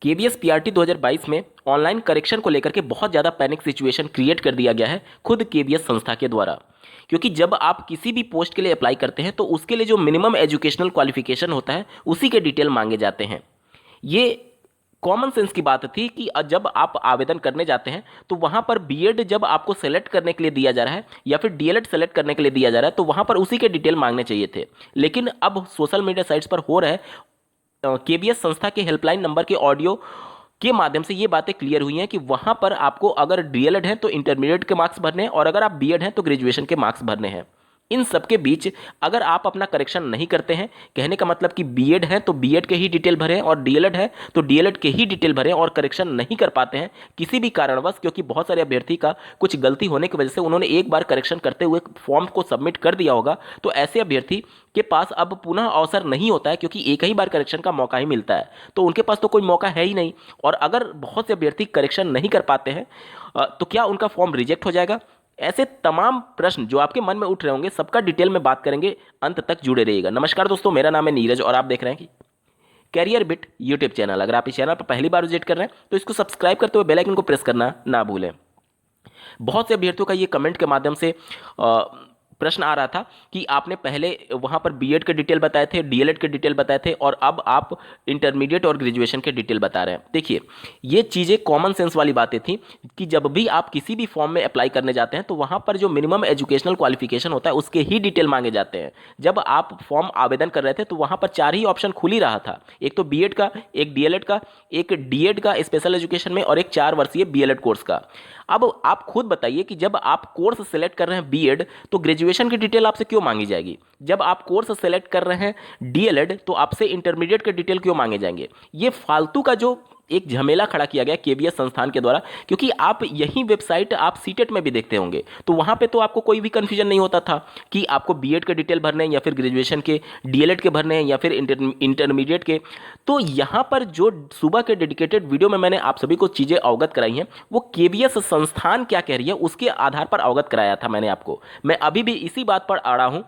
KVS PRT 2022 में online correction को लेकर के बहुत ज़्यादा पैनिक सिचुएशन क्रिएट कर दिया गया है खुद केवीएस संस्था के द्वारा। क्योंकि जब आप किसी भी पोस्ट के लिए अप्लाई करते हैं तो उसके लिए जो मिनिमम एजुकेशनल क्वालिफिकेशन होता है उसी के डिटेल मांगे जाते हैं। ये कॉमन सेंस की बात थी कि जब आप आवेदन करने जाते हैं तो वहाँ पर बीएड जब आपको सेलेक्ट करने के लिए दिया जा रहा है या फिर डीएलएड सेलेक्ट करने के लिए दिया जा रहा है तो वहाँ पर उसी के डिटेल मांगने चाहिए थे। लेकिन अब सोशल मीडिया साइट्स पर हो रहा है, केवीएस संस्था के हेल्पलाइन नंबर के ऑडियो के माध्यम से ये बातें क्लियर हुई हैं कि वहां पर आपको अगर डीएलएड है तो इंटरमीडिएट के मार्क्स भरने हैं और अगर आप बीएड हैं तो ग्रेजुएशन के मार्क्स भरने हैं। इन सब के बीच अगर आप अपना करेक्शन नहीं करते हैं, कहने का मतलब कि बीएड है तो बीएड के ही डिटेल भरें और डीएलएड है तो डीएलएड के ही डिटेल भरें, और करेक्शन नहीं कर पाते हैं किसी भी कारणवश, क्योंकि बहुत सारे अभ्यर्थी का कुछ गलती होने की वजह से उन्होंने एक बार करेक्शन करते हुए फॉर्म को सबमिट कर दिया होगा, तो ऐसे अभ्यर्थी के पास अब पुनः अवसर नहीं होता है क्योंकि एक ही बार करेक्शन का मौका ही मिलता है, तो उनके पास तो कोई मौका है ही नहीं। और अगर बहुत से अभ्यर्थी करेक्शन नहीं कर पाते हैं तो क्या उनका फॉर्म रिजेक्ट हो जाएगा? ऐसे तमाम प्रश्न जो आपके मन में उठ रहे होंगे सबका डिटेल में बात करेंगे, अंत तक जुड़े रहिएगा। नमस्कार दोस्तों, मेरा नाम है नीरज और आप देख रहे हैं कि कैरियर बिट यूट्यूब चैनल। अगर आप इस चैनल पर पहली बार विजिट कर रहे हैं तो इसको सब्सक्राइब करते हुए बेल आइकन को प्रेस करना ना भूलें। बहुत से अभ्यर्थियों का ये कमेंट के माध्यम से प्रश्न आ रहा था कि आपने पहले वहां पर बीएड के डिटेल बताए थे, डीएलएड के डिटेल बताए थे और अब आप इंटरमीडिएट और ग्रेजुएशन के डिटेल बता रहे हैं। देखिए, ये चीज़ें कॉमन सेंस वाली बातें थी कि जब भी आप किसी भी फॉर्म में अप्लाई करने जाते हैं तो वहां पर जो मिनिमम एजुकेशनल क्वालिफिकेशन होता है उसके ही डिटेल मांगे जाते हैं। जब आप फॉर्म आवेदन कर रहे थे तो वहां पर 4 ही ऑप्शन खुल ही रहा था, एक तो बीएड का, एक डीएलएड का, एक डीएड का स्पेशल एजुकेशन में और एक 4 वर्षीय बीएलएड कोर्स का। अब आप खुद बताइए कि जब आप कोर्स सेलेक्ट कर रहे हैं बीएड तो ग्रेजुएशन की डिटेल आपसे क्यों मांगी जाएगी? जब आप कोर्स सेलेक्ट कर रहे हैं डीएलएड तो आपसे इंटरमीडिएट के डिटेल क्यों मांगे जाएंगे? ये फालतू का जो एक झमेला खड़ा किया गया केवीएस संस्थान के द्वारा, क्योंकि आप यही वेबसाइट आप सीटेट में भी देखते होंगे तो वहां पे तो आपको कोई भी कंफ्यूजन नहीं होता था कि आपको बीएड के डिटेल भरने हैं या फिर ग्रेजुएशन के डीएलएड के भरने हैं या फिर इंटरमीडिएट के। तो यहाँ पर जो सुबह के डेडिकेटेड वीडियो में मैंने आप सभी को चीज़ें अवगत कराई हैं वो केवीएस संस्थान क्या कह रही है उसके आधार पर अवगत कराया था मैंने आपको। मैं अभी भी इसी बात पर अड़ा हूँ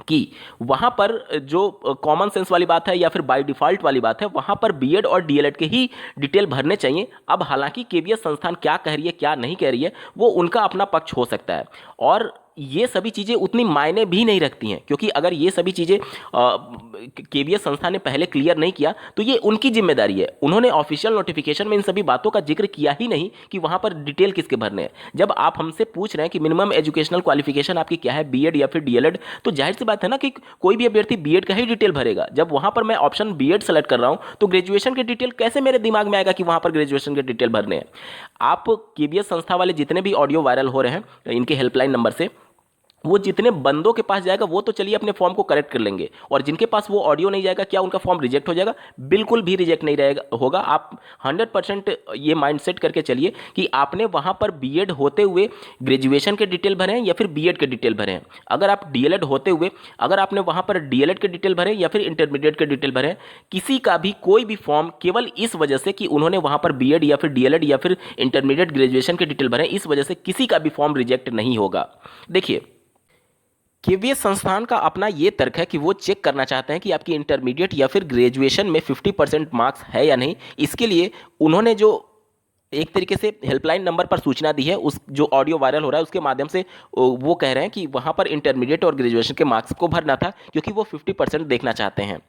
कि वहां पर जो कॉमन सेंस वाली बात है या फिर बाय डिफॉल्ट वाली बात है वहां पर बीएड और डीएलएड के ही डिटेल भरने चाहिए। अब हालांकि केवीएस संस्थान क्या कह रही है क्या नहीं कह रही है वो उनका अपना पक्ष हो सकता है और ये सभी चीज़ें उतनी मायने भी नहीं रखती हैं, क्योंकि अगर ये सभी चीज़ें केवीएस संस्था ने पहले क्लियर नहीं किया तो ये उनकी जिम्मेदारी है। उन्होंने ऑफिशियल नोटिफिकेशन में इन सभी बातों का जिक्र किया ही नहीं कि वहाँ पर डिटेल किसके भरने हैं। जब आप हमसे पूछ रहे हैं कि मिनिमम एजुकेशनल क्वालिफिकेशन आपकी क्या है, बीएड या फिर डीएलएड, तो जाहिर सी बात है ना कि कोई भी अभ्यर्थी बीएड का ही डिटेल भरेगा। जब वहाँ पर मैं ऑप्शन बीएड सेलेक्ट कर रहा हूँ तो ग्रेजुएशन के डिटेल कैसे मेरे दिमाग में आएगा कि वहाँ पर ग्रेजुएशन के डिटेल भरने हैं? आप केवीएस संस्था वाले जितने भी ऑडियो वायरल हो रहे हैं इनके हेल्पलाइन नंबर से, वो जितने बंदों के पास जाएगा वो तो चलिए अपने फॉर्म को करेक्ट कर लेंगे, और जिनके पास वो ऑडियो नहीं जाएगा क्या उनका फॉर्म रिजेक्ट हो जाएगा? बिल्कुल भी रिजेक्ट नहीं रहेगा होगा। आप 100% ये माइंडसेट करके चलिए कि आपने वहाँ पर बीएड होते हुए ग्रेजुएशन के डिटेल भरे हैं या फिर बीएड के डिटेल भरे हैं। अगर आप डीएलएड होते हुए अगर आपने वहाँ पर डीएलएड के डिटेल भरे या फिर इंटरमीडिएट के डिटेल भरे, किसी का भी कोई भी फॉर्म केवल इस वजह से कि उन्होंने वहाँ पर बीएड या फिर डीएलएड या फिर इंटरमीडिएट ग्रेजुएशन के डिटेल भरे, इस वजह से किसी का भी फॉर्म रिजेक्ट नहीं होगा। देखिए, केवीएस संस्थान का अपना ये तर्क है कि वो चेक करना चाहते हैं कि आपकी इंटरमीडिएट या फिर ग्रेजुएशन में 50% मार्क्स है या नहीं। इसके लिए उन्होंने जो एक तरीके से हेल्पलाइन नंबर पर सूचना दी है, उस जो ऑडियो वायरल हो रहा है उसके माध्यम से वो कह रहे हैं कि वहाँ पर इंटरमीडिएट और ग्रेजुएशन के मार्क्स को भरना था क्योंकि वो 50% देखना चाहते हैं।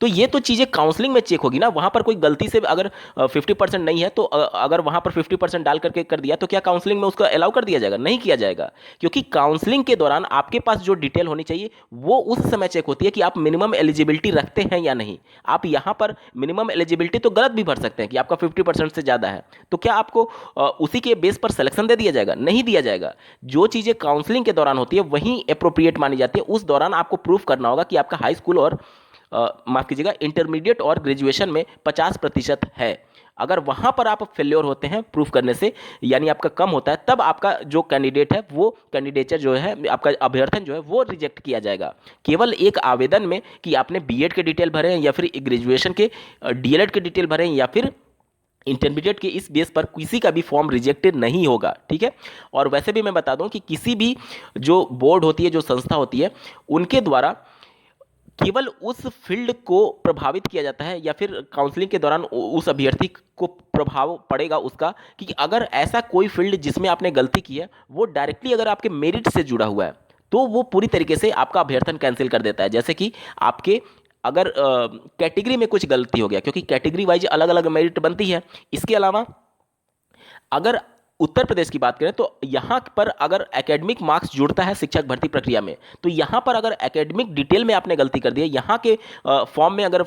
तो ये तो चीज़ें काउंसलिंग में चेक होगी ना। वहाँ पर कोई गलती से अगर 50% नहीं है तो अगर वहाँ पर 50% डाल करके कर दिया तो क्या काउंसलिंग में उसको अलाउ कर दिया जाएगा? नहीं किया जाएगा, क्योंकि काउंसलिंग के दौरान आपके पास जो डिटेल होनी चाहिए वो उस समय चेक होती है कि आप मिनिमम एलिजिबिलिटी रखते हैं या नहीं। आप यहाँ पर मिनिमम एलिजिबिलिटी तो गलत भी भर सकते हैं कि आपका 50% से ज़्यादा है, तो क्या आपको उसी के बेस पर सिलेक्शन दे दिया जाएगा? नहीं दिया जाएगा। जो चीज़ें काउंसलिंग के दौरान होती है वहीं अप्रोप्रिएट मानी जाती है। उस दौरान आपको प्रूफ करना होगा कि आपका हाई स्कूल और माफ कीजिएगा इंटरमीडिएट और ग्रेजुएशन में 50% है। अगर वहां पर आप फेल्योर होते हैं प्रूफ करने से, यानी आपका कम होता है, तब आपका जो कैंडिडेट है वो कैंडिडेचर जो है आपका अभ्यर्थन जो है वो रिजेक्ट किया जाएगा। केवल एक आवेदन में कि आपने बीएड के डिटेल भरे हैं या फिर ग्रेजुएशन के डीएलएड के डिटेल भरे हैं या फिर इंटरमीडिएट के, इस बेस पर किसी का भी फॉर्म रिजेक्टेड नहीं होगा। ठीक है। और वैसे भी मैं बता दूं कि किसी भी जो बोर्ड होती है, जो संस्था होती है, उनके द्वारा केवल उस फील्ड को प्रभावित किया जाता है या फिर काउंसलिंग के दौरान उस अभ्यर्थी को प्रभाव पड़ेगा उसका कि अगर ऐसा कोई फील्ड जिसमें आपने गलती की है वो डायरेक्टली अगर आपके मेरिट से जुड़ा हुआ है तो वो पूरी तरीके से आपका अभ्यर्थन कैंसिल कर देता है। जैसे कि आपके अगर कैटेगरी में कुछ गलती हो गया, क्योंकि कैटेगरी वाइज अलग अलग मेरिट बनती है। इसके अलावा अगर उत्तर प्रदेश की बात करें तो यहाँ पर अगर एकेडमिक मार्क्स जुड़ता है शिक्षक भर्ती प्रक्रिया में, तो यहाँ पर अगर एकेडमिक डिटेल में आपने गलती कर दी है, यहाँ के फॉर्म में अगर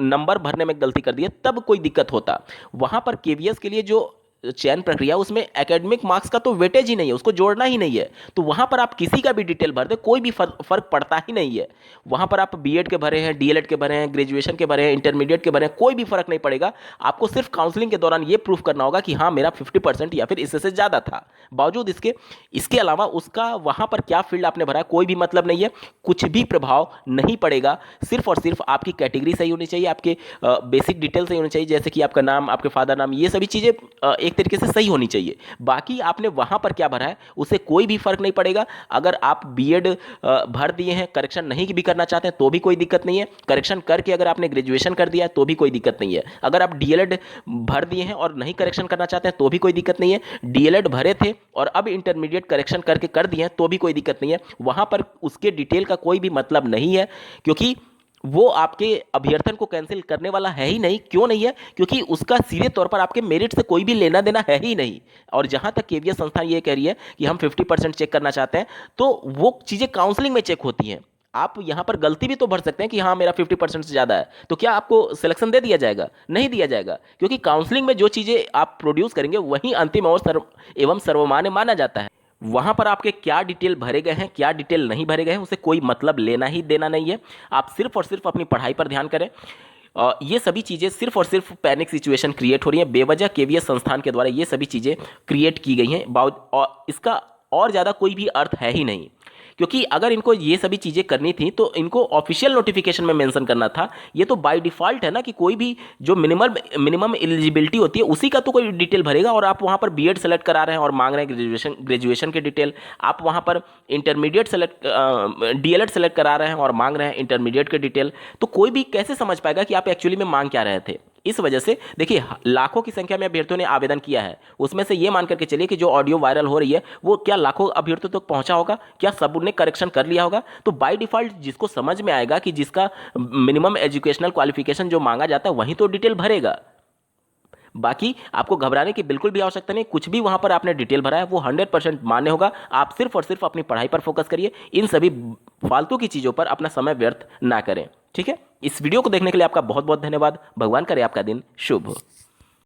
नंबर भरने में गलती कर दी है, तब कोई दिक्कत होता। वहाँ पर केवीएस के लिए जो चयन प्रक्रिया उसमें एकेडमिक मार्क्स का तो वेटेज ही नहीं है, उसको जोड़ना ही नहीं है। तो वहां पर आप किसी का भी डिटेल भर दे कोई भी फर्क पड़ता ही नहीं है। वहां पर आप बीएड के भरे हैं, डीएलएड के भरे हैं, ग्रेजुएशन के भरे हैं, इंटरमीडिएट के भरे हैं, कोई भी फर्क नहीं पड़ेगा। आपको सिर्फ काउंसलिंग के दौरान ये प्रूफ करना होगा कि हाँ मेरा 50% या फिर इससे ज्यादा था। बावजूद इसके अलावा उसका वहां पर क्या फील्ड आपने भरा कोई भी मतलब नहीं है, कुछ भी प्रभाव नहीं पड़ेगा। सिर्फ और सिर्फ आपकी कैटेगरी सही होनी चाहिए, आपके बेसिक डिटेल सही होनी चाहिए, जैसे कि आपका नाम, आपके फादर नाम, ये सभी चीजें एक तरीके से सही होनी चाहिए। बाकी आपने वहां पर क्या भरा है उससे कोई भी फर्क नहीं पड़ेगा। अगर आप बीएड भर दिए हैं, करेक्शन नहीं भी करना चाहते हैं तो भी कोई दिक्कत नहीं है। करेक्शन करके अगर आपने ग्रेजुएशन कर दिया है तो भी कोई दिक्कत नहीं है। अगर आप डीएलएड भर दिए हैं और नहीं करेक्शन करना चाहते हैं तो भी कोई दिक्कत नहीं है। डीएलएड भरे थे और अब इंटरमीडिएट करेक्शन करके कर दिए हैं तो भी कोई दिक्कत नहीं है। वहां पर उसके डिटेल का कोई भी मतलब नहीं है, क्योंकि वो आपके अभ्यर्थन को कैंसिल करने वाला है ही नहीं। क्यों नहीं है? क्योंकि उसका सीधे तौर पर आपके मेरिट से कोई भी लेना देना है ही नहीं। और जहां तक केवीएस संस्थान ये कह रही है कि हम 50% चेक करना चाहते हैं, तो वो चीजें काउंसलिंग में चेक होती हैं। आप यहां पर गलती भी तो भर सकते हैं कि हाँ मेरा 50% से ज्यादा है, तो क्या आपको सिलेक्शन दे दिया जाएगा? नहीं दिया जाएगा, क्योंकि काउंसलिंग में जो चीजें आप प्रोड्यूस करेंगे वही अंतिम और एवं सर्वमान्य माना जाता है। वहां पर आपके क्या डिटेल भरे गए हैं, क्या डिटेल नहीं भरे गए हैं, उसे कोई मतलब लेना ही देना नहीं है। आप सिर्फ और सिर्फ अपनी पढ़ाई पर ध्यान करें। ये सभी चीज़ें सिर्फ और सिर्फ पैनिक सिचुएशन क्रिएट हो रही है बेवजह। केवीएस संस्थान के द्वारा ये सभी चीज़ें क्रिएट की गई हैं और इसका और ज़्यादा कोई भी अर्थ है ही नहीं। क्योंकि अगर इनको ये सभी चीज़ें करनी थी तो इनको ऑफिशियल नोटिफिकेशन में मेंशन करना था। ये तो बाय डिफ़ॉल्ट है ना कि कोई भी जो मिनिमम एलिजिबिलिटी होती है उसी का तो कोई डिटेल भरेगा। और आप वहाँ पर बीएड सेलेक्ट करा रहे हैं और मांग रहे हैं ग्रेजुएशन के डिटेल। आप वहाँ पर इंटरमीडिएट डीएलएड सेलेक्ट करा रहे हैं और मांग रहे हैं इंटरमीडिएट के डिटेल। तो कोई भी कैसे समझ पाएगा कि आप एक्चुअली में मांग क्या रहे थे? इस वजह से देखिए लाखों की संख्या में अभ्यर्थियों ने आवेदन किया है, उसमें से ये मान करके चलिए कि जो ऑडियो वायरल हो रही है वो क्या लाखों अभ्यर्थियों तक पहुंचा होगा? क्या सब ने करेक्शन कर लिया होगा? तो बाय डिफॉल्ट जिसको समझ में आएगा कि जिसका मिनिमम एजुकेशनल क्वालिफिकेशन जो मांगा जाता है वहीं तो डिटेल भरेगा। बाकी आपको घबराने की बिल्कुल भी आवश्यकता नहीं। कुछ भी वहां पर आपने डिटेल भरा है वो 100% मान्य होगा। आप सिर्फ और सिर्फ अपनी पढ़ाई पर फोकस करिए, इन सभी फालतू की चीजों पर अपना समय व्यर्थ ना करें। ठीक है, इस वीडियो को देखने के लिए आपका बहुत बहुत धन्यवाद। भगवान करे आपका दिन शुभ हो।